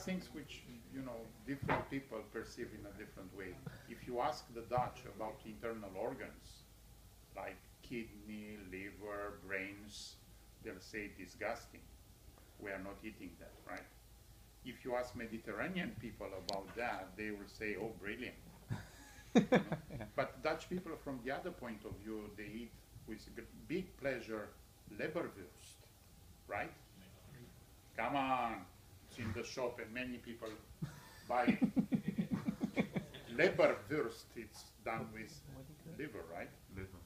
things which, you know, different people perceive in a different way. If you ask the Dutch about internal organs, like kidney, liver, brains, they'll say disgusting. We are not eating that, right? If you ask Mediterranean people about that, they will say, oh, brilliant. You know? Yeah. But Dutch people, from the other point of view, they eat with big pleasure leberwurst, right? Come on, it's in the shop and many people buy it. Leberwurst, it's done with liver, right? Liver.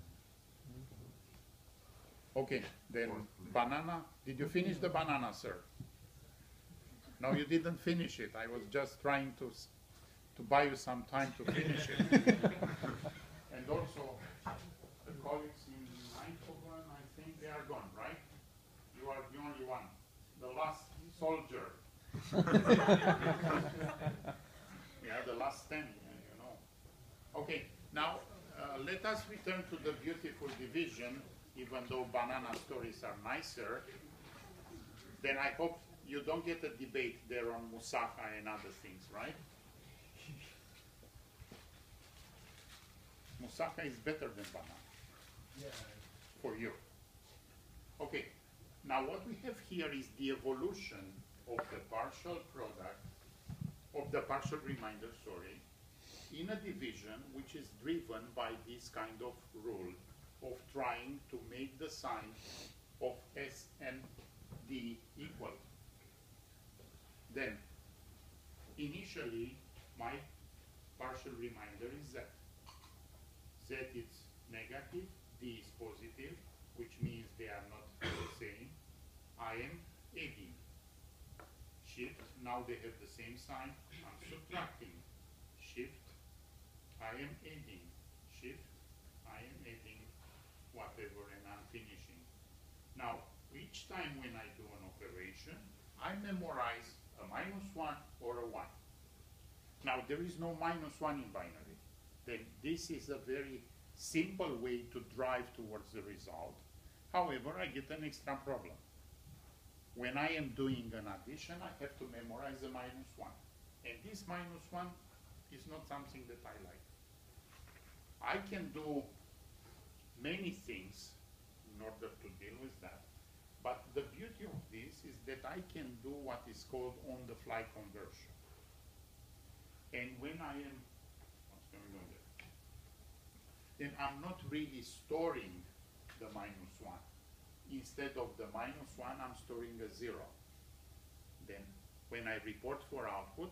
Okay, then banana. Did you finish the banana, sir? No, you didn't finish it. I was just trying to buy you some time to finish it. And also, the colleagues in Eindhoven, I think they are gone, right? You are the only one. The last soldier. We are the last 10, you know. Okay, now let us return to the beautiful division, even though banana stories are nicer. Then I hope you don't get a debate there on moussaka and other things, right? Moussaka is better than banana. Yeah. For you. Okay. Now what we have here is the evolution of the partial product, of the partial remainder, sorry, in a division which is driven by this kind of rule of trying to make the sign of S and D equal. Then, initially, my partial remainder is Z. Z is negative, D is positive, which means they are not the same. I am adding. Shift, now they have the same sign. I'm subtracting. Shift, I am adding. Shift, I am adding whatever, and I'm finishing. Now, each time when I do an operation, I memorize a -1 or a 1. Now, there is no -1 in binary. Then this is a very simple way to drive towards the result. However, I get an extra problem. When I am doing an addition, I have to memorize a -1. And this -1 is not something that I like. I can do many things in order to deal with that. But the beauty of this is that I can do what is called on-the-fly conversion. And when I am, what's going on there? Then I'm not really storing the -1. Instead of the -1, I'm storing a 0. Then when I report for output,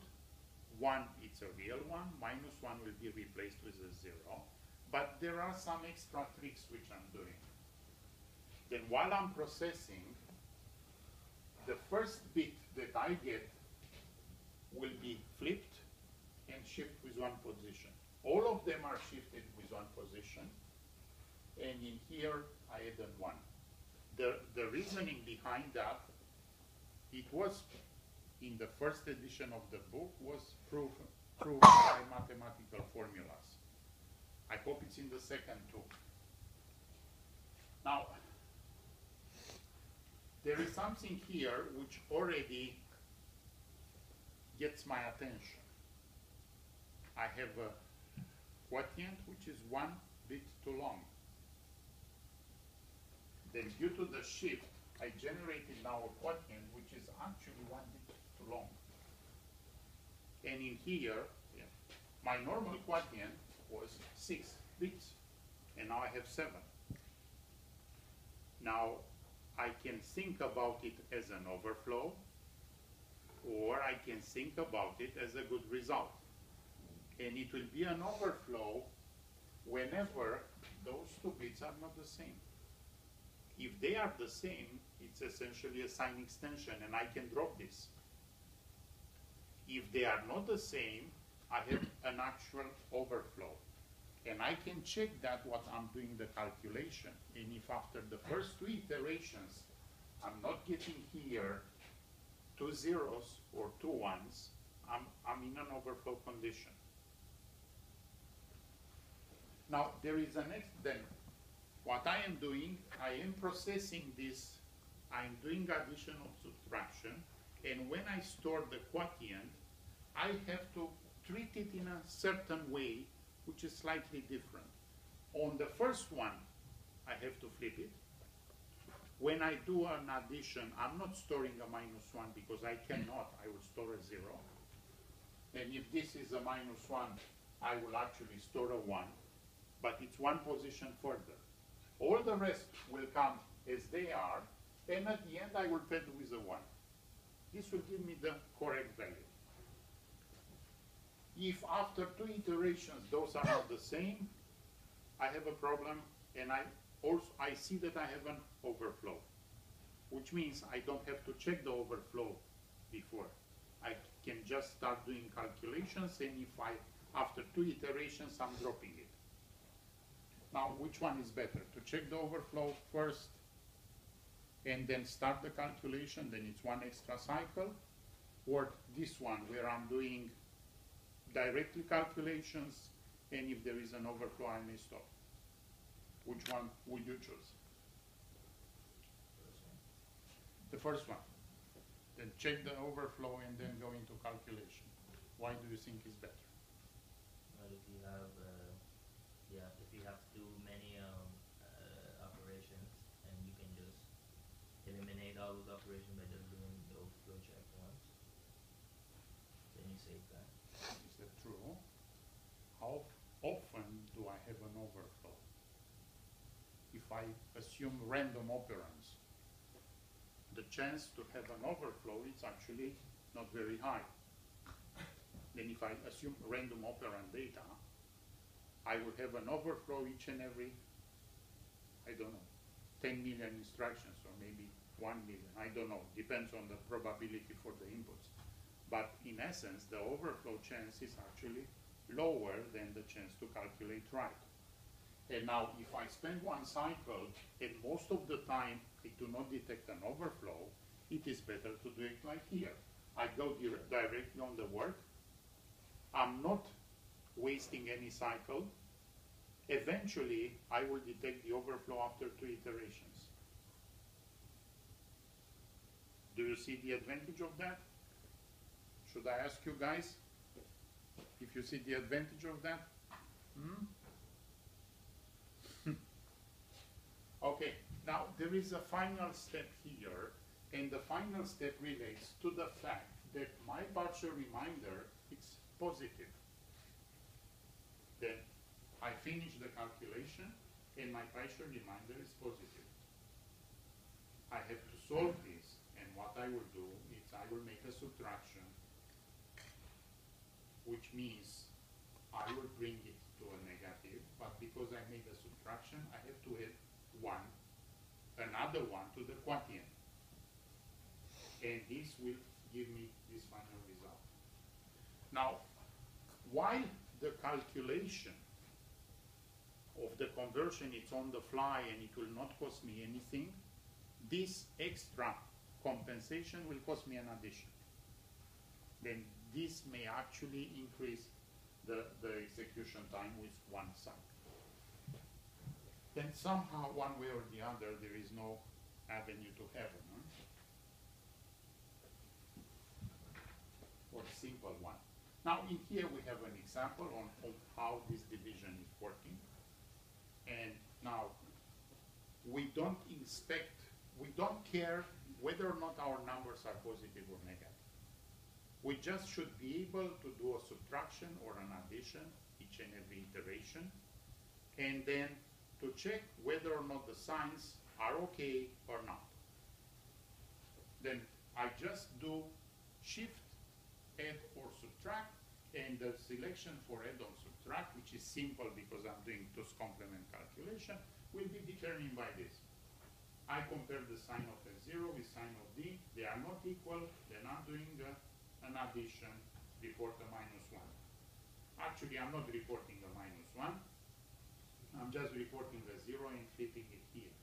1 it's a real one, -1 will be replaced with a 0. But there are some extra tricks which I'm doing. Then while I'm processing, the first bit that I get will be flipped and shift with one position. All of them are shifted with one position, and in here I added 1. The reasoning behind that, it was in the first edition of the book, was proved by mathematical formulas. I hope it's in the second too. Now, there is something here which already gets my attention. I have a quotient which is 1 bit too long. Then due to the shift, I generated now a quotient which is actually 1 bit too long. And in here, my normal quotient was 6 bits, and now I have 7. Now, I can think about it as an overflow, or I can think about it as a good result. And it will be an overflow whenever those 2 bits are not the same. If they are the same, it's essentially a sign extension, and I can drop this. If they are not the same, I have an actual overflow. And I can check that while I'm doing the calculation. And if after the first 2 iterations, I'm not getting here 2 zeros or 2 ones, I'm in an overflow condition. Now, there is a next, then, what I am doing, I am processing this, I'm doing addition or subtraction, And when I store the quotient, I have to treat it in a certain way, which is slightly different. On the first one, I have to flip it. When I do an addition, I'm not storing a -1 because I cannot. I will store a 0. And if this is a -1, I will actually store a 1, but it's one position further. All the rest will come as they are, and at the end I will pad with a 1. This will give me the correct value. If after 2 iterations those are not the same, I have a problem, and I see that I have an overflow, which means I don't have to check the overflow before. I can just start doing calculations, and if after 2 iterations I'm dropping it. Now, which one is better? To check the overflow first and then start the calculation, then it's one extra cycle, or this one where I'm doing directly calculations, and if there is an overflow I may stop. Which one would you choose? The first one. Then check the overflow and then go into calculation. Why do you think is better? Well, if you have too many operations, and you can just eliminate all those operations by just doing the overflow check once, then you save that. Is that true? How often do I have an overflow? If I assume random operands, the chance to have an overflow is actually not very high. Then if I assume random operand data, I will have an overflow each and every, I don't know, 10 million instructions, or maybe 1 million, I don't know, depends on the probability for the inputs. But in essence, the overflow chance is actually lower than the chance to calculate right. And now, if I spend one cycle, and most of the time I do not detect an overflow, it is better to do it like here. I go directly on the work. I'm not wasting any cycle. Eventually, I will detect the overflow after 2 iterations. Do you see the advantage of that? Should I ask you guys if you see the advantage of that? Okay, now there is a final step here, and the final step relates to the fact that my partial reminder is positive. Then I finish the calculation, and my partial reminder is positive. I have to solve this, and what I will do is I will make a subtraction, which means I will bring it to a negative, but because I made a subtraction, I have to add another one to the quotient. And this will give me this final result. Now, while the calculation of the conversion is on the fly and it will not cost me anything, this extra compensation will cost me an addition. Then this may actually increase the execution time with one cycle. Then somehow, one way or the other, there is no avenue to heaven, or a simple one. Now, in here we have an example on how this division is working. And now, we don't care whether or not our numbers are positive or negative. We just should be able to do a subtraction or an addition each and every iteration, and then to check whether or not the signs are okay or not. Then I just do shift, add or subtract, and the selection for add or subtract, which is simple because I'm doing TOS complement calculation, will be determined by this. I compare the sign of S0 with sign of D. They are not equal, then I'm doing an addition, report a -1. Actually, I'm not reporting a -1. I'm just reporting the 0 and flipping it here,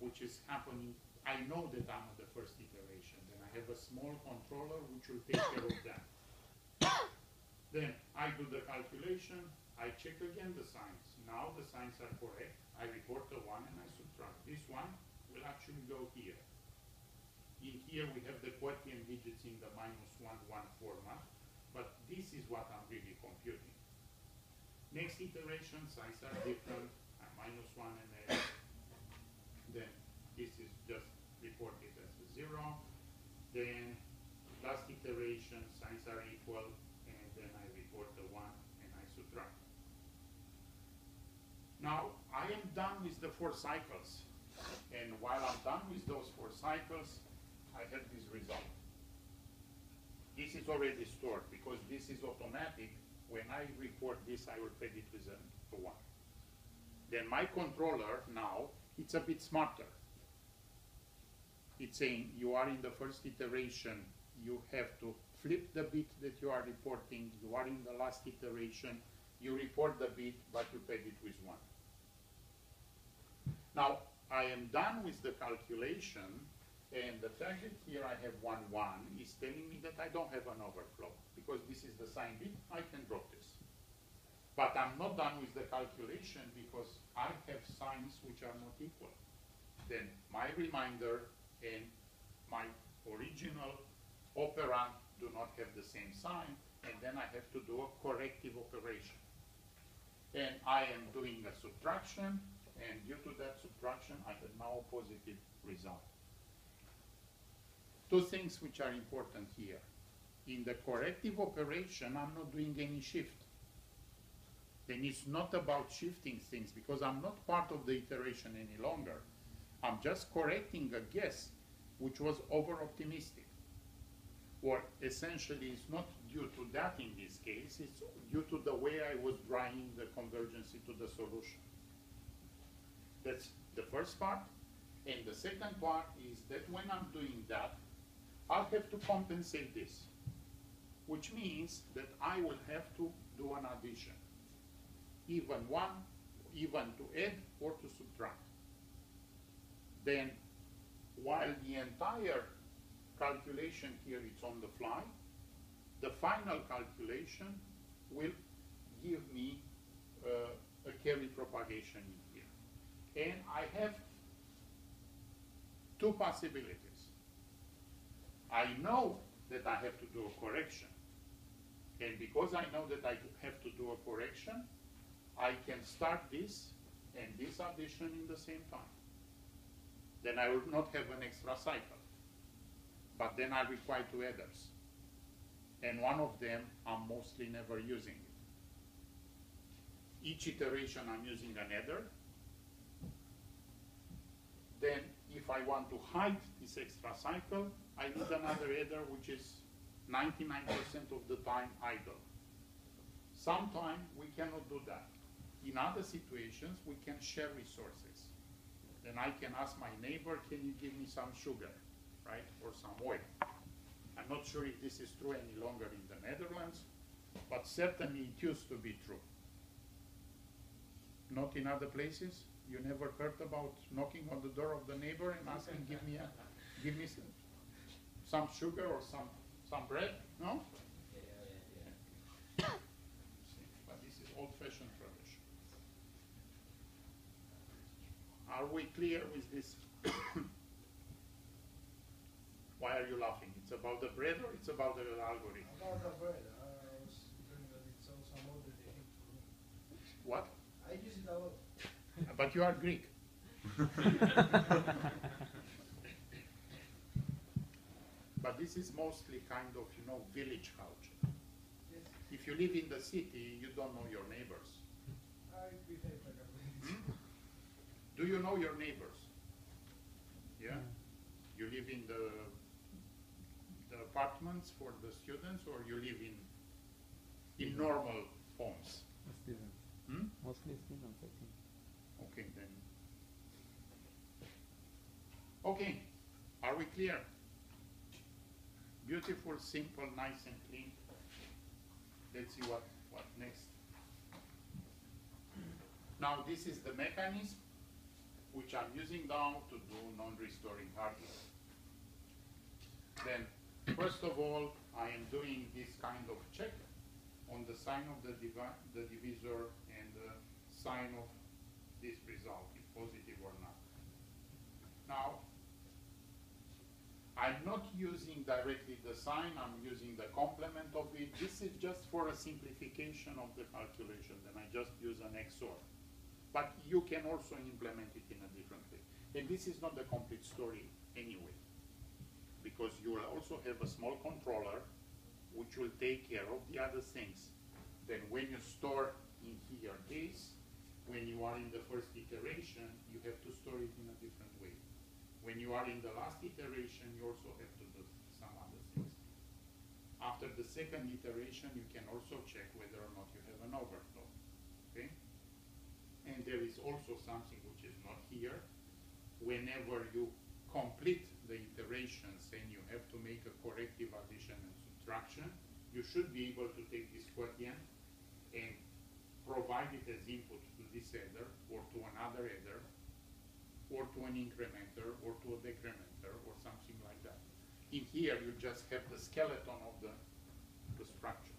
which is happening. I know that I'm at the first iteration, then I have a small controller which will take care of that. Then I do the calculation, I check again the signs. Now the signs are correct. I report the 1 and I subtract. This one will actually go here. In here we have the quotient digits in the -1, 1 format, but this is what I'm really computing. Next iteration, signs are different, -1 and a. Then this is just reported as a 0. Then last iteration, signs are equal, and then I report the 1 and I subtract. Now, I am done with the 4 cycles. And while I'm done with those 4 cycles, I have this result. This is already stored because this is automatic. When I report this, I will feed it with a 1. Then my controller now, it's a bit smarter. It's saying you are in the first iteration, you have to flip the bit that you are reporting. You are in the last iteration, you report the bit, but you feed it with 1. Now, I am done with the calculation, and the fact that here I have 1, 1 is telling me that I don't have an overflow. Because this is the sign bit, I can drop this. But I'm not done with the calculation because I have signs which are not equal. Then my reminder and my original operand do not have the same sign, and then I have to do a corrective operation. And I am doing a subtraction, and due to that subtraction, I have now a positive result. 2 things which are important here. In the corrective operation, I'm not doing any shift. Then it's not about shifting things because I'm not part of the iteration any longer. I'm just correcting a guess which was over-optimistic. Or essentially, it's not due to that in this case, it's due to the way I was drawing the convergence into the solution. That's the first part. And the second part is that when I'm doing that, I'll have to compensate this, which means that I will have to do an addition. Even to add or to subtract. Then, while the entire calculation here is on the fly, the final calculation will give me a carry propagation in here. And I have 2 possibilities. I know that I have to do a correction. And because I know that I have to do a correction, I can start this and this addition in the same time. Then I will not have an extra cycle. But then I require 2 adders. And one of them, I'm mostly never using it. Each iteration I'm using an adder. Then if I want to hide this extra cycle, I need another adder which is 99% of the time idle. Sometimes we cannot do that. In other situations, we can share resources. Then I can ask my neighbor, can you give me some sugar, right, or some oil? I'm not sure if this is true any longer in the Netherlands, but certainly it used to be true. Not in other places? You never heard about knocking on the door of the neighbor and asking, give me some sugar or some bread? No? Yeah. But this is old-fashioned tradition. Are we clear with this? Why are you laughing? It's about the bread or it's about the algorithm? About the bread. I was thinking that it's also a model they hate for me. What? I use it a lot. But you are Greek. But this is mostly kind of, village culture. Yes. If you live in the city, you don't know your neighbors. I behave like a village. Do you know your neighbors? Yeah? You live in the apartments for the students, or you live in normal homes? Students. Mostly students, I think. Okay, then. Okay, are we clear? Beautiful, simple, nice and clean. Let's see what next. Now this is the mechanism which I'm using now to do non-restoring hardware. Then, first of all, I am doing this kind of check on the sign of the divisor and the sign of this result, if positive or not. Now, I'm not using directly the sign, I'm using the complement of it. This is just for a simplification of the calculation, then I just use an XOR. But you can also implement it in a different way. And this is not the complete story anyway, because you will also have a small controller which will take care of the other things. Then when you store in here this, when you are in the first iteration, you have to store it in a different way. When you are in the last iteration, you also have to do some other things. After the second iteration, you can also check whether or not you have an overflow. Okay? And there is also something which is not here. Whenever you complete the iterations and you have to make a corrective addition and subtraction, you should be able to take this quotient and provide it as input to this header or to another header or to an incrementer or to a decrementer or something like that. In here you just have the skeleton of the structure.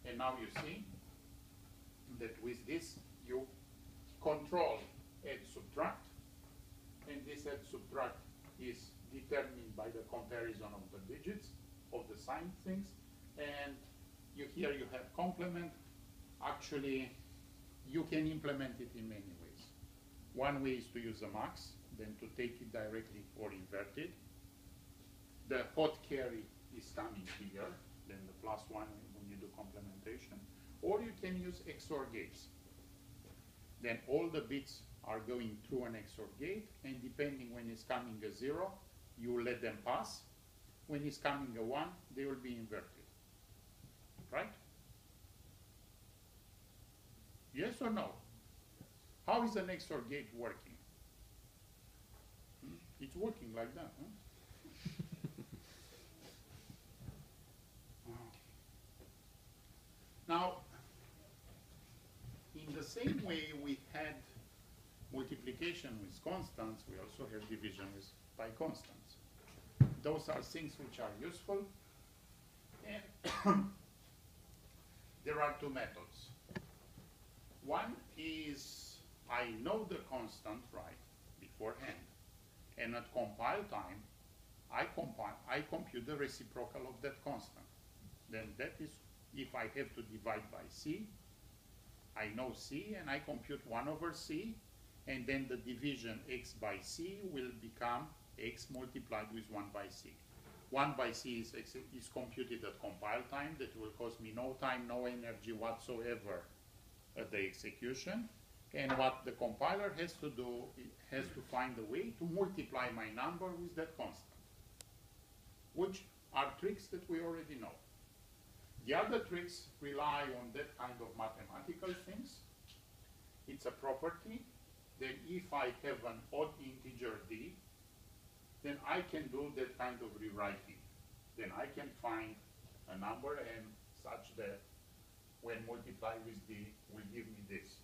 And now you see that with this you control add subtract, and this add subtract is determined by the comparison of the digits of the sign things, and here you have complement. Actually you can implement it in many ways. One way is to use a max, then to take it directly or invert it. The hot carry is coming here, then the +1 when you do complementation. Or you can use XOR gates. Then all the bits are going through an XOR gate, and depending when it's coming a 0, you let them pass. When it's coming a 1, they will be inverted. Right? Yes or no? How is an XOR gate working? It's working like that, huh? Now, in the same way we had multiplication with constants, we also have division by constants. Those are things which are useful, and there are two methods. One is I know the constant right beforehand, and at compile time I compute the reciprocal of that constant. Then that is, if I have to divide by c, I know c and I compute 1 over c, and then the division x by c will become x multiplied with 1 by c. 1 by c is computed at compile time. That will cost me no time, no energy whatsoever at the execution. And what the compiler has to do, it has to find a way to multiply my number with that constant, which are tricks that we already know. The other tricks rely on that kind of mathematical things. It's a property that if I have an odd integer d, then I can do that kind of rewriting. Then I can find a number and such that when multiplied with d will give me this.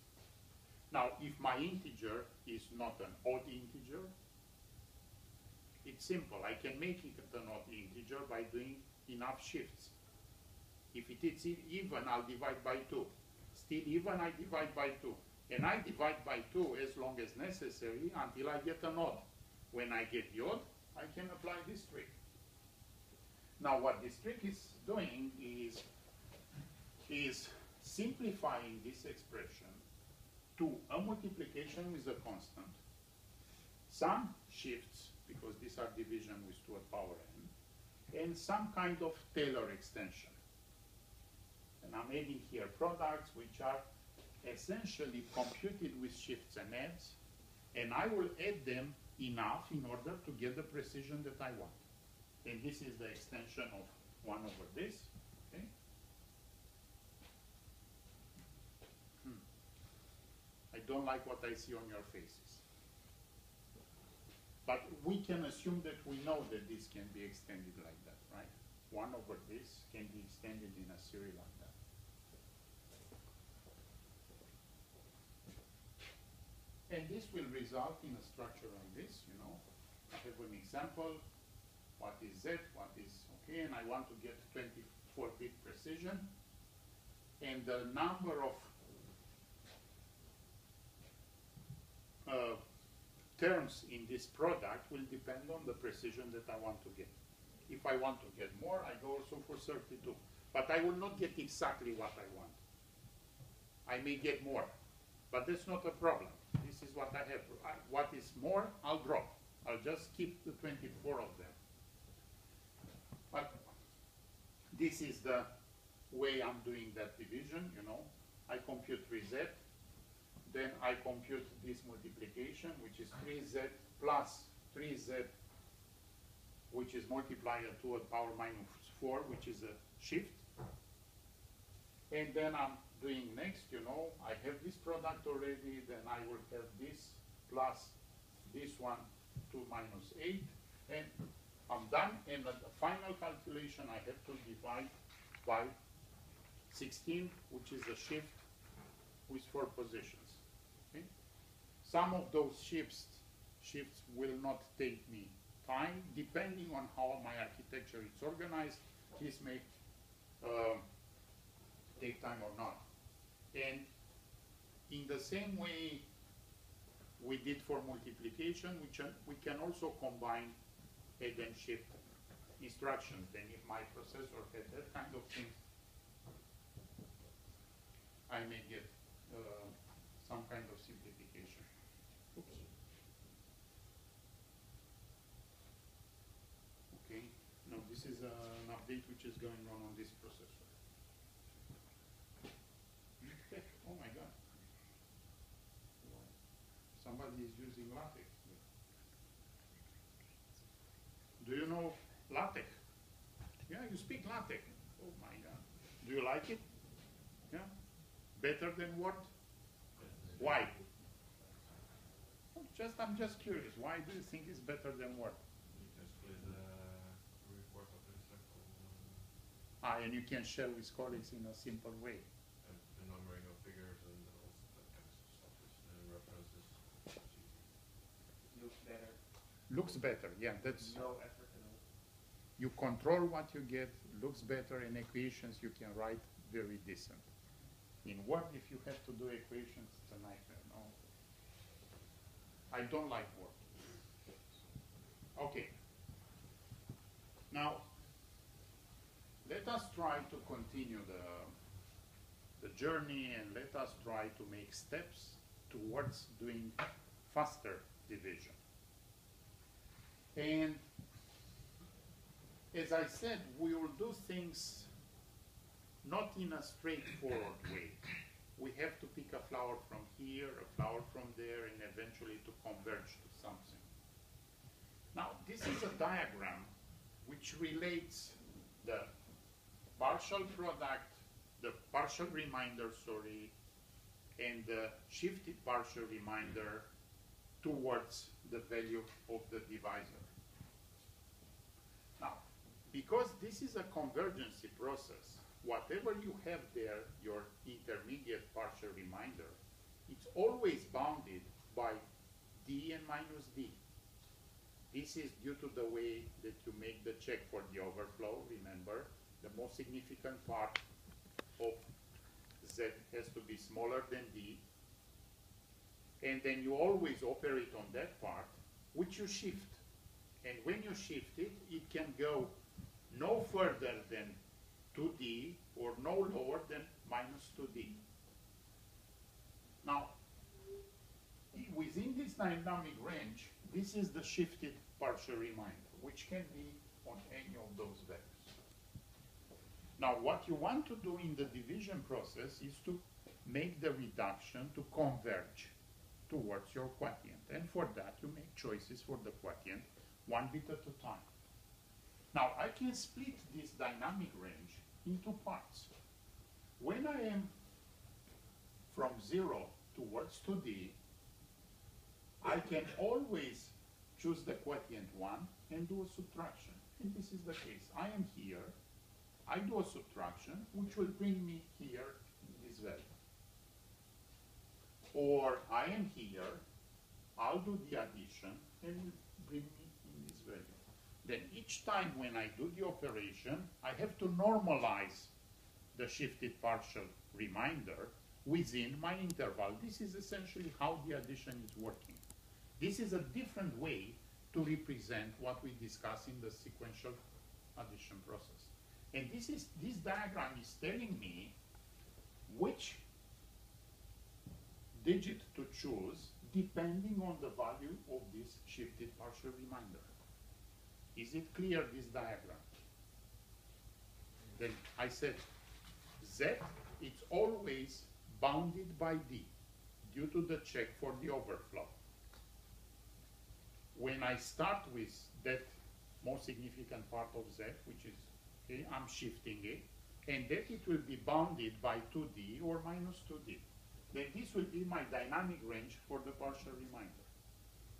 Now, if my integer is not an odd integer, it's simple. I can make it an odd integer by doing enough shifts. If it is even, I'll divide by 2. Still even, I divide by 2. And I divide by 2 as long as necessary until I get an odd. When I get the odd, I can apply this trick. Now, what this trick is doing is simplifying this expression to a multiplication with a constant, some shifts, because these are division with 2 at power n, and some kind of Taylor extension. And I'm adding here products which are essentially computed with shifts and adds, and I will add them enough in order to get the precision that I want. And this is the extension of 1 over this. Okay? I don't like what I see on your faces. But we can assume that we know that this can be extended like that, right? 1 over this can be extended in a series like that. And this will result in a structure like this, you know. I have an example, what is Z, what is okay, and I want to get 24-bit precision. And the number of terms in this product will depend on the precision that I want to get. If I want to get more, I go also for 32. But I will not get exactly what I want. I may get more, but that's not a problem. This is what I have. What is more, I'll drop. I'll just keep the 24 of them. But this is the way I'm doing that division, you know. I compute 3z, then I compute this multiplication, which is 3z plus 3z, which is multiplied 2 to the power minus 4, which is a shift. And then I'm doing next, you know, I have this product already, then I will have this plus this one, 2 minus 8, and I'm done. And at the final calculation, I have to divide by 16, which is a shift with 4 positions. Okay? Some of those shifts will not take me time, depending on how my architecture is organized. This may take time or not. And in the same way we did for multiplication, we can also combine add and shift instructions. Then if my processor had that kind of thing, I may get some kind of simplification. Oops. Okay, no, this is an update which is going on this processor. Okay. Oh my God. Somebody is using LaTeX. Do you know LaTeX? Yeah, you speak LaTeX. Oh my God. Do you like it? Yeah? Better than Word? Why? Oh, I'm just curious. Why do you think it's better than Word? Because with report operator, And you can share with colleagues in a simple way. the numbering of figures and also that kind of stuff with references. Looks better. Looks better, yeah. That's No effort at all. you control what you get. Looks better, and equations you can write very decent. In Word, if you have to do equations, it's a nightmare. No, I don't like Word. Okay. Now, let us try to continue the journey, and let us try to make steps towards doing faster division. And as I said, we will do things not in a straightforward way. We have to pick a flower from here, a flower from there, and eventually to converge to something. Now, this is a diagram which relates the partial product, the partial remainder, sorry, and the shifted partial remainder towards the value of the divisor. Now, because this is a convergency process, whatever you have there, your intermediate partial remainder, it's always bounded by d and minus d. This is due to the way that you make the check for the overflow. Remember, the most significant part of z has to be smaller than d. And then you always operate on that part, which you shift. And when you shift it, it can go no further than 2d or no lower than minus 2d. Now, within this dynamic range, this is the shifted partial remainder, which can be on any of those values. Now, what you want to do in the division process is to make the reduction to converge towards your quotient. And for that, you make choices for the quotient one bit at a time. Now, I can split this dynamic range into parts. When I am from 0 towards 2d, I can always choose the quotient 1 and do a subtraction. And this is the case. I am here, I do a subtraction, which will bring me here this value. Or I am here, I'll do the addition, and will bring me in this value. Then each time when I do the operation, I have to normalize the shifted partial remainder within my interval. This is essentially how the addition is working. This is a different way to represent what we discuss in the sequential addition process. And this diagram is telling me which digit to choose depending on the value of this shifted partial reminder. Is it clear, this diagram? Then I said Z, it's always bounded by D due to the check for the overflow. When I start with that most significant part of Z, which is, okay, I'm shifting it, and that it will be bounded by 2D or minus 2D. Then this will be my dynamic range for the partial reminder.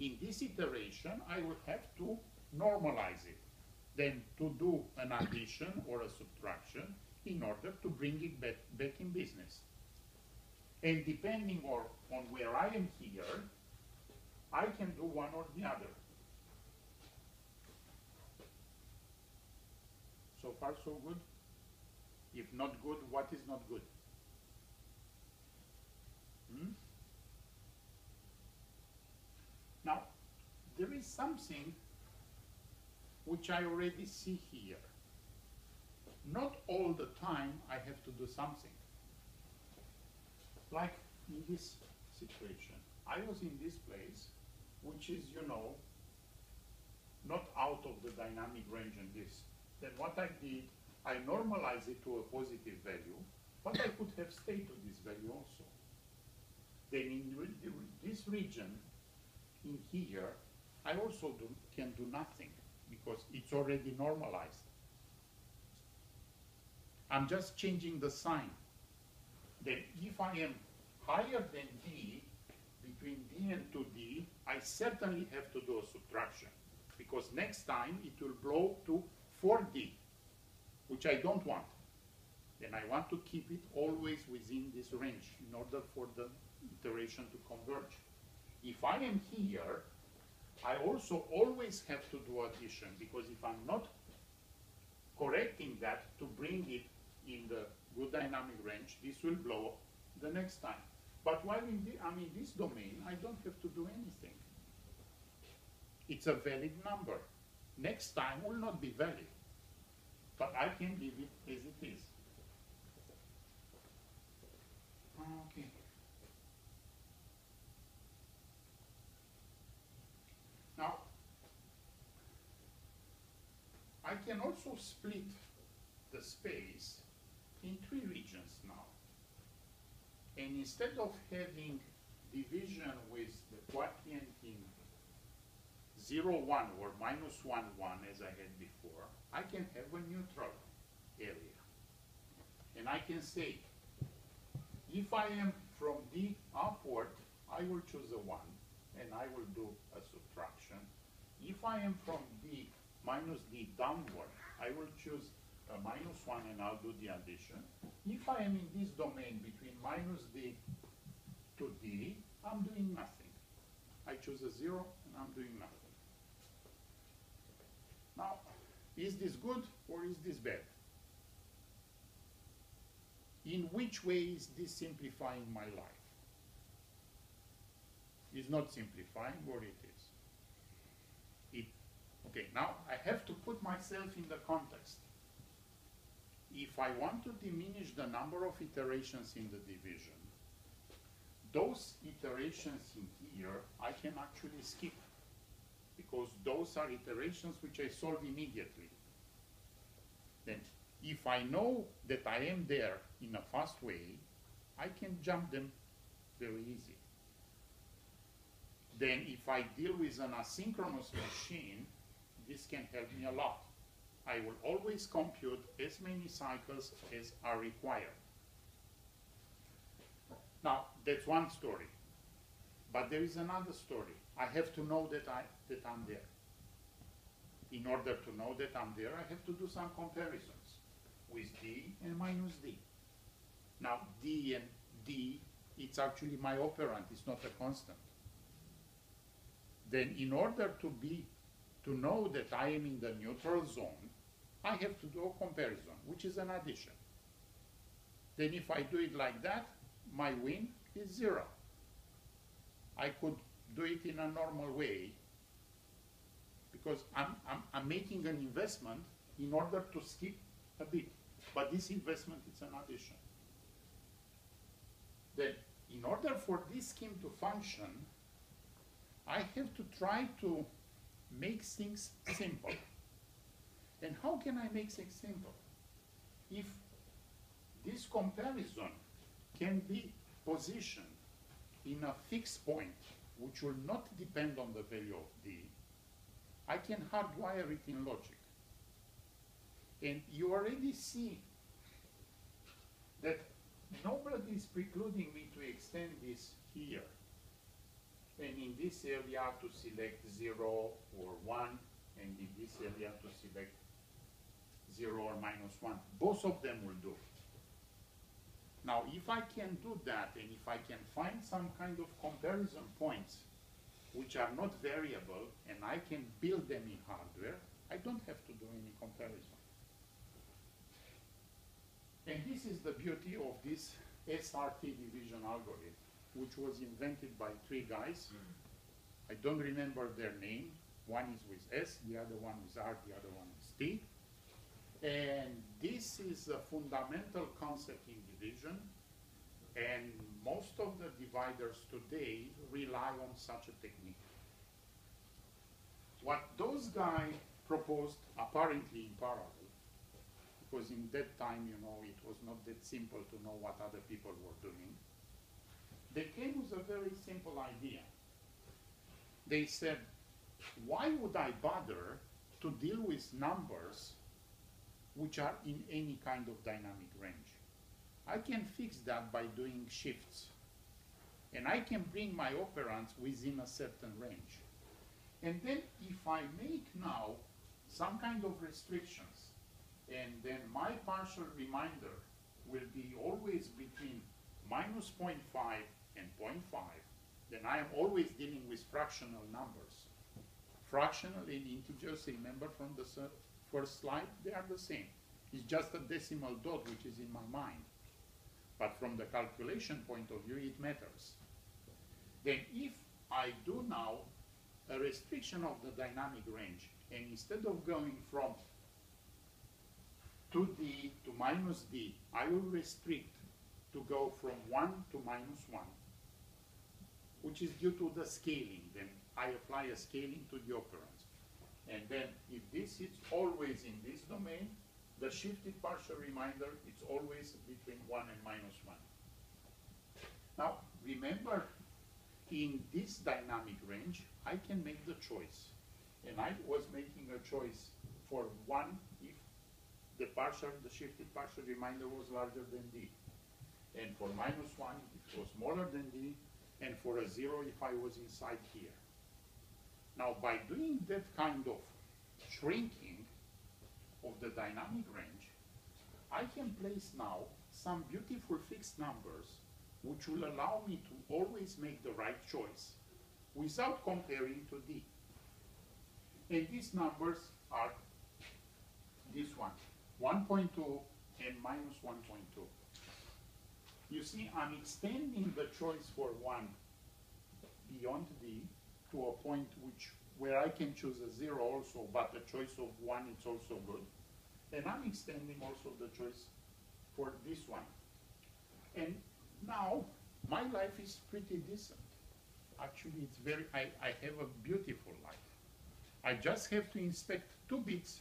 In this iteration, I will have to normalize it, then to do an addition or a subtraction in order to bring it back in business. And depending on where I am here, I can do one or the other. So far, so good? If not good, what is not good? Now, there is something which I already see here. Not all the time I have to do something. Like in this situation, I was in this place, which is, you know, not out of the dynamic range in this. Then what I did, I normalized it to a positive value, but I could have stayed to this value also. Then in this region, in here, I also can do nothing because it's already normalized. I'm just changing the sign. Then if I am higher than D, between D and 2D, I certainly have to do a subtraction because next time it will blow to 4D, which I don't want. Then I want to keep it always within this range in order for the iteration to converge. If I am here, I also always have to do addition because if I'm not correcting that to bring it in the good dynamic range, this will blow the next time. But while I'm in this domain, I don't have to do anything. It's a valid number. Next time will not be valid, but I can leave it as it is. Okay. Now, I can also split the space in 3 regions now. And instead of having division with the quotient in 0, 1 or minus 1, 1 as I had before, I can have a neutral area. And I can say, if I am from D upward, I will choose a 1 and I will do a subtraction. If I am from D minus D downward, I will choose a minus 1 and I'll do the addition. If I am in this domain between minus D to D, I'm doing nothing. I choose a 0 and I'm doing nothing. Now, is this good or is this bad? In which way is this simplifying my life? It's not simplifying, or it is? Okay, now I have to put myself in the context. If I want to diminish the number of iterations in the division, those iterations in here I can actually skip because those are iterations which I solve immediately. Then if I know that I am there in a fast way, I can jump them very easy. Then if I deal with an asynchronous machine, this can help me a lot. I will always compute as many cycles as are required. Now, that's one story. But there is another story. I have to know that I'm there. In order to know that I'm there, I have to do some comparisons with D and minus D. Now, D and D, it's actually my operand, it's not a constant. Then in order to know that I am in the neutral zone, I have to do a comparison, which is an addition. Then if I do it like that, my win is 0. I could do it in a normal way because I'm making an investment in order to skip a bit. But this investment is an addition. Then, in order for this scheme to function, I have to try to make things simple. And how can I make things simple? If this comparison can be positioned in a fixed point, which will not depend on the value of d, I can hardwire it in logic. And you already see that nobody is precluding me to extend this here. And in this area to select 0 or 1, and in this area to select 0 or -1. Both of them will do. Now, if I can do that, and if I can find some kind of comparison points which are not variable, and I can build them in hardware, I don't have to do any comparison. And this is the beauty of this SRT division algorithm, which was invented by 3 guys. I don't remember their name. One is with S, the other one is R, the other one is T. And this is a fundamental concept in division, and most of the dividers today rely on such a technique. What those guys proposed, apparently in parallel, because in that time, you know, it was not that simple to know what other people were doing, they came with a very simple idea. They said, why would I bother to deal with numbers which are in any kind of dynamic range? I can fix that by doing shifts. And I can bring my operands within a certain range. And then if I make now some kind of restrictions, and then my partial remainder will be always between -0.5 and 0.5, then I am always dealing with fractional numbers. Fractional and integers, remember from the first slide, they are the same. It's just a decimal dot which is in my mind. But from the calculation point of view, it matters. Then if I do now a restriction of the dynamic range, and instead of going from 2d to -d, I will restrict to go from 1 to -1, which is due to the scaling. Then I apply a scaling to the operands. And then if this is always in this domain, the shifted partial remainder is always between 1 and -1. Now, remember, in this dynamic range, I can make the choice. And I was making a choice for 1 if the shifted partial remainder was larger than d. And for -1 if it was smaller than d, and for a 0 if I was inside here. Now, by doing that kind of shrinking of the dynamic range, I can place now some beautiful fixed numbers which will allow me to always make the right choice without comparing to d. And these numbers are this one, 1.2 and -1.2. You see, I'm extending the choice for 1 beyond d to a point where I can choose a 0 also, but the choice of 1 is also good. And I'm extending also the choice for this one. And now, my life is pretty decent. Actually, it's I have a beautiful life. I just have to inspect 2 bits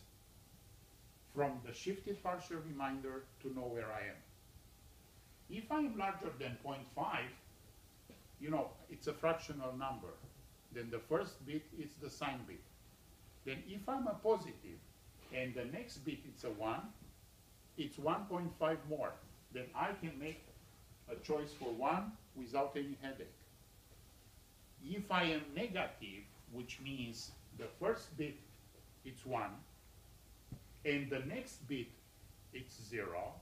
from the shifted partial remainder to know where I am. If I am larger than 0.5, you know, it's a fractional number. Then the first bit is the sign bit. Then if I'm a positive, and the next bit is a 1, it's 1.5 more. Then I can make a choice for 1 without any headache. If I am negative, which means the first bit it's 1, and the next bit it's 0,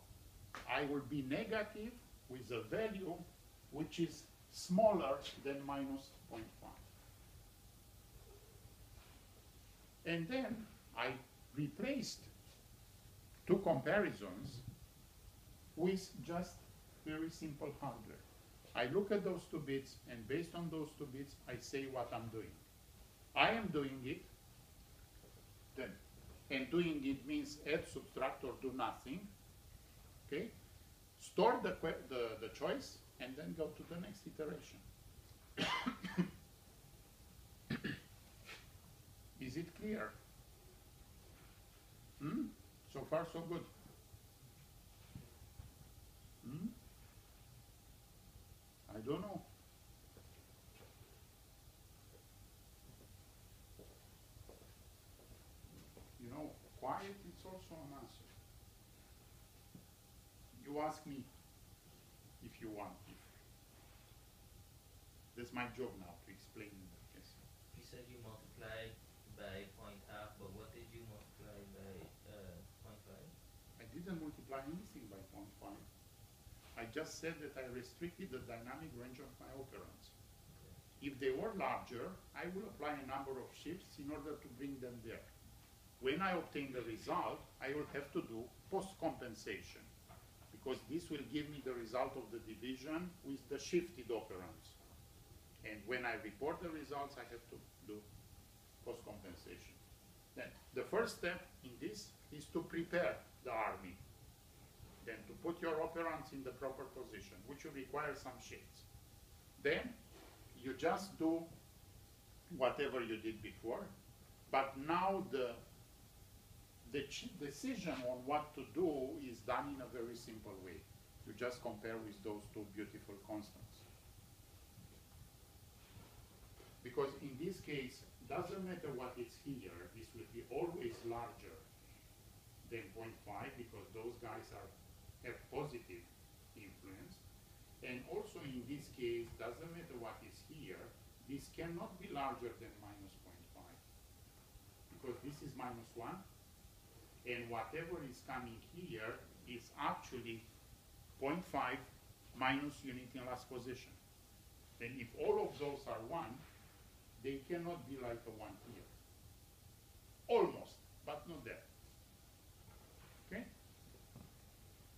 I will be negative with a value which is smaller than -0.5. And then I replaced 2 comparisons with just very simple hardware. I look at those 2 bits, and based on those 2 bits, I say what I'm doing. I am doing it, then and doing it means add, subtract, or do nothing. Okay? Store the choice, and then go to the next iteration. Is it clear? So far, so good. I don't know. You know, quiet is also an answer. You ask me if you want. That's my job now, to explain this. You said you multiplied by 0.5, but what did you multiply by 0.5? I didn't multiply anything by 0.5. I just said that I restricted the dynamic range of my operands. Okay. If they were larger, I will apply a number of shifts in order to bring them there. When I obtain the result, I will have to do post-compensation, because this will give me the result of the division with the shifted operands. And when I report the results, I have to do post-compensation. Then the first step in this is to prepare the army. Then to put your operands in the proper position, which will require some shifts. Then you just do whatever you did before, but now the decision on what to do is done in a very simple way. You just compare with those two beautiful constants. Because in this case, doesn't matter what is here, this will be always larger than 0.5, because those guys have positive influence. And also in this case, doesn't matter what is here, this cannot be larger than minus 0.5, because this is minus 1, and whatever is coming here is actually 0.5 minus unit in last position. And if all of those are 1, they cannot be like a 1 here. Almost, but not there. Okay?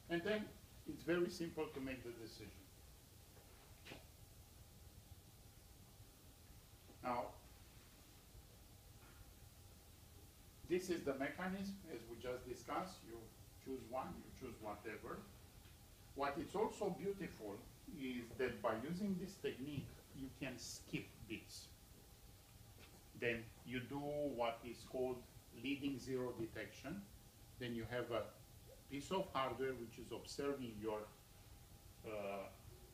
And then it's very simple to make the decision. Now, this is the mechanism, as we just discussed. You choose one, you choose whatever. What is also beautiful is that by using this technique, you can skip bits. Then you do what is called leading zero detection. Then you have a piece of hardware which is observing your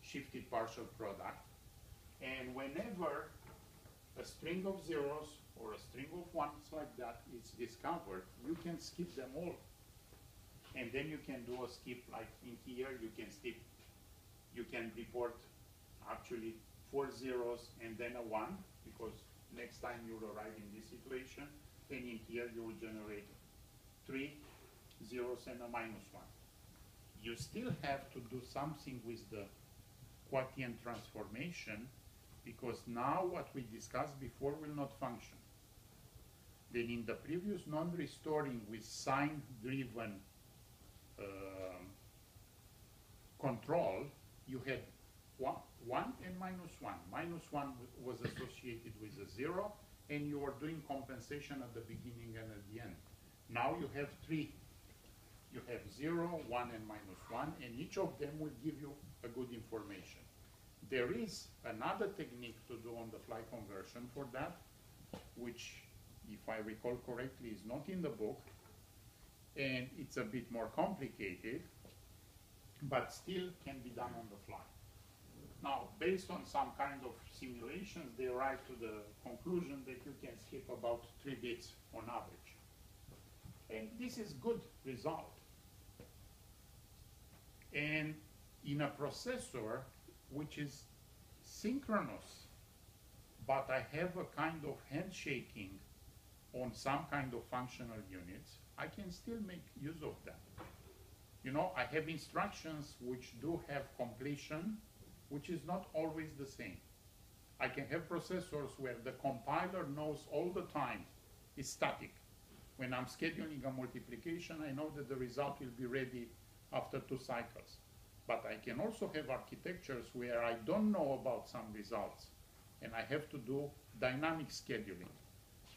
shifted partial product. And whenever a string of zeros or a string of ones like that is discovered, you can skip them all. And then you can do a skip like in here, you can report actually 4 zeros and then a 1, because next time you'll arrive in this situation, and in here you will generate 3 zeros and a minus 1. You still have to do something with the quotient transformation, because now what we discussed before will not function. Then in the previous non-restoring with sign-driven control, you had 1 and minus 1. Minus 1 was associated with a 0, and you were doing compensation at the beginning and at the end. Now you have 3. You have 0, 1, and minus 1, and each of them will give you a good information. There is another technique to do on the fly conversion for that, which, if I recall correctly, is not in the book, and it's a bit more complicated, but still can be done on the fly. Now, based on some kind of simulations, they arrive to the conclusion that you can skip about 3 bits on average. And this is good result. And in a processor which is synchronous, but I have a kind of handshaking on some kind of functional units, I can still make use of that. You know, I have instructions which do have completion, which is not always the same. I can have processors where the compiler knows all the time is static. When I'm scheduling a multiplication, I know that the result will be ready after 2 cycles. But I can also have architectures where I don't know about some results, and I have to do dynamic scheduling.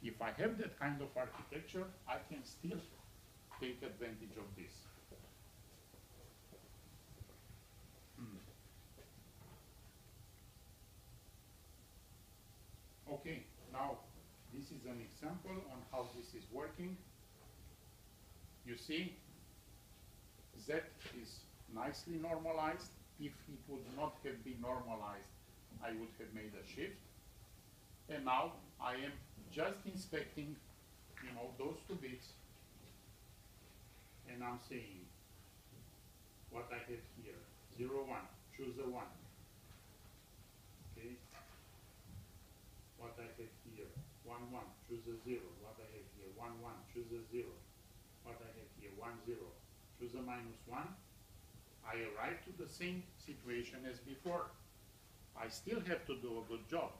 If I have that kind of architecture, I can still take advantage of this. Okay, now this is an example on how this is working. You see, Z is nicely normalized. If it would not have been normalized, I would have made a shift. And now I am just inspecting, you know, those two bits, and I'm saying what I have here, 0, 1, choose a 1. Okay. What I have here, 1, 1, choose a 0. What I have here, 1, 1, choose a 0. What I have here, 1, 0, choose a -1. I arrive to the same situation as before. I still have to do a good job.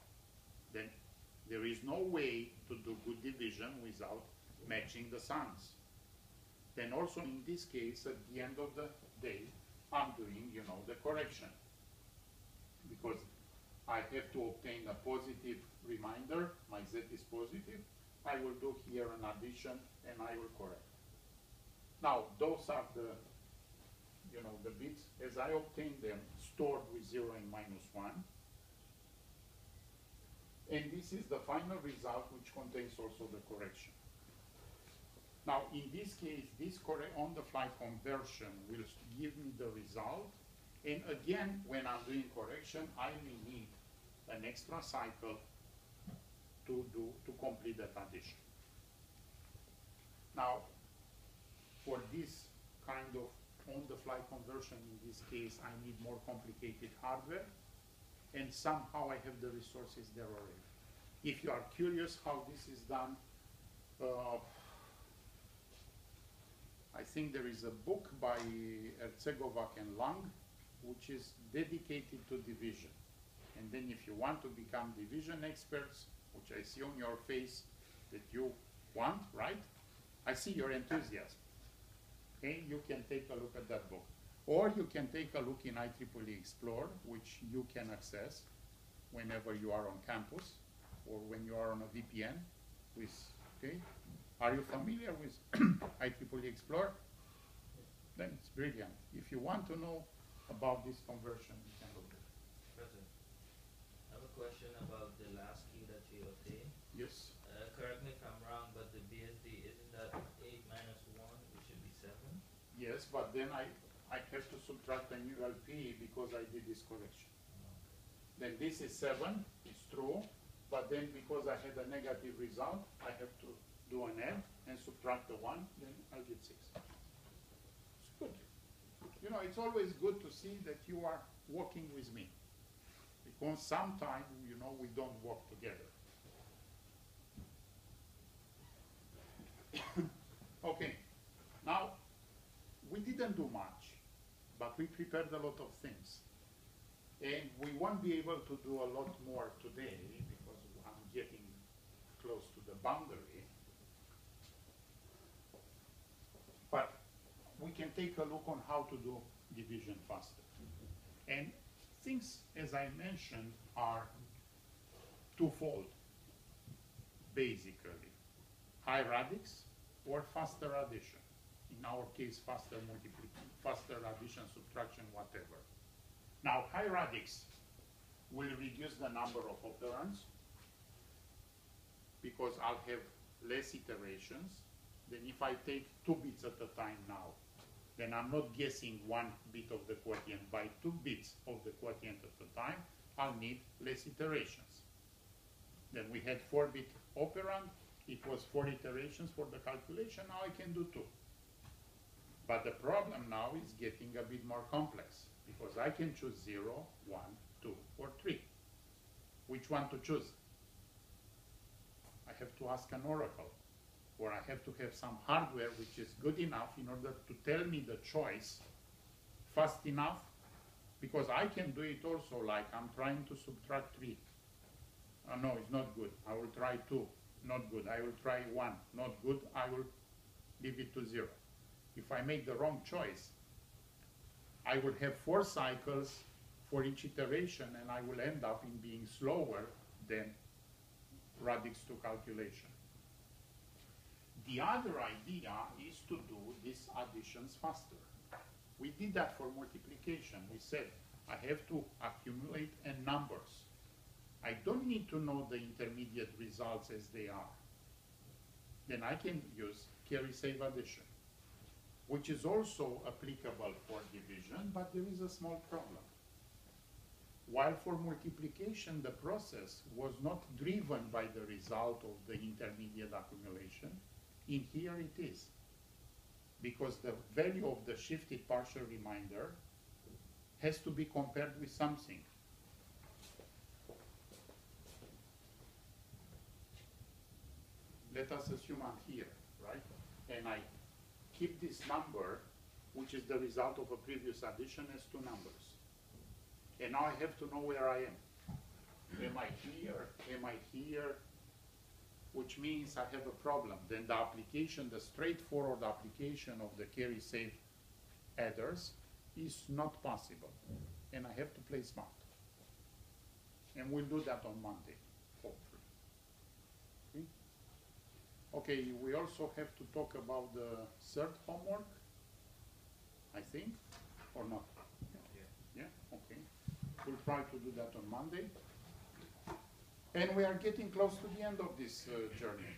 Then there is no way to do good division without matching the signs. Then also in this case, at the end of the day, I'm doing, you know, the correction. Because I have to obtain a positive reminder, my Z is positive, I will do here an addition and I will correct. Now, those are the, you know, the bits, as I obtain them, stored with 0 and -1. And this is the final result, which contains also the correction. Now, in this case, this on-the-fly conversion will give me the result. And again, when I'm doing correction, I may need an extra cycle to complete that addition. Now, for this kind of on-the-fly conversion, in this case, I need more complicated hardware, and somehow I have the resources there already. If you are curious how this is done, I think there is a book by Ercegovac and Lang, which is dedicated to division. And then if you want to become division experts, which I see on your face that you want, right? I see your enthusiasm. Okay, you can take a look at that book. Or you can take a look in IEEE Explore, which you can access whenever you are on campus or when you are on a VPN with, okay? Are you familiar with IEEE Explore? Then it's brilliant. If you want to know about this conversion, you can look at it. President, I have a question about the last key that you obtained. Yes. Correct me if I'm wrong, but the BSD, isn't that 8 minus 1, which should be 7? Yes, but then I have to subtract a new LP because I did this correction. Then this is 7, it's true, but then because I had a negative result, I have to do an add and subtract the 1, then I'll get 6. It's good. You know, it's always good to see that you are working with me. Because sometimes, you know, we don't work together. Okay, now, we didn't do much, but we prepared a lot of things. And we won't be able to do a lot more today because I'm getting close to the boundary. But we can take a look on how to do division faster. And things, as I mentioned, are twofold, basically. High radix or faster addition. In our case, faster multiplication, faster addition, subtraction, whatever. Now, high radix will reduce the number of operands because I'll have less iterations than if I take 2 bits at a time now. Then I'm not guessing 1 bit of the quotient by 2 bits of the quotient at a time. I'll need less iterations. Then we had 4-bit operand. It was 4 iterations for the calculation. Now I can do 2. But the problem now is getting a bit more complex because I can choose 0, 1, 2, or 3. Which one to choose? I have to ask an oracle, or I have to have some hardware which is good enough in order to tell me the choice fast enough, because I can do it also, like I'm trying to subtract 3. No, it's not good. I will try 2. Not good. I will try 1. Not good. I will leave it to 0. If I make the wrong choice, I will have 4 cycles for each iteration, and I will end up in being slower than radix to calculation. The other idea is to do these additions faster. We did that for multiplication. We said, I have to accumulate n numbers. I don't need to know the intermediate results as they are. Then I can use carry-save addition, which is also applicable for division, but there is a small problem. While for multiplication, the process was not driven by the result of the intermediate accumulation, in here it is. Because the value of the shifted partial remainder has to be compared with something. Let us assume I'm here, right? And I keep this number, which is the result of a previous addition, as two numbers. And now I have to know where I am. Am I here? Am I here? Which means I have a problem. Then the application, the straightforward application of the carry-save adders is not possible. And I have to play smart. And we'll do that on Monday, hopefully. Okay, we also have to talk about the third homework, I think, or not? Yeah, okay. We'll try to do that on Monday. And we are getting close to the end of this journey.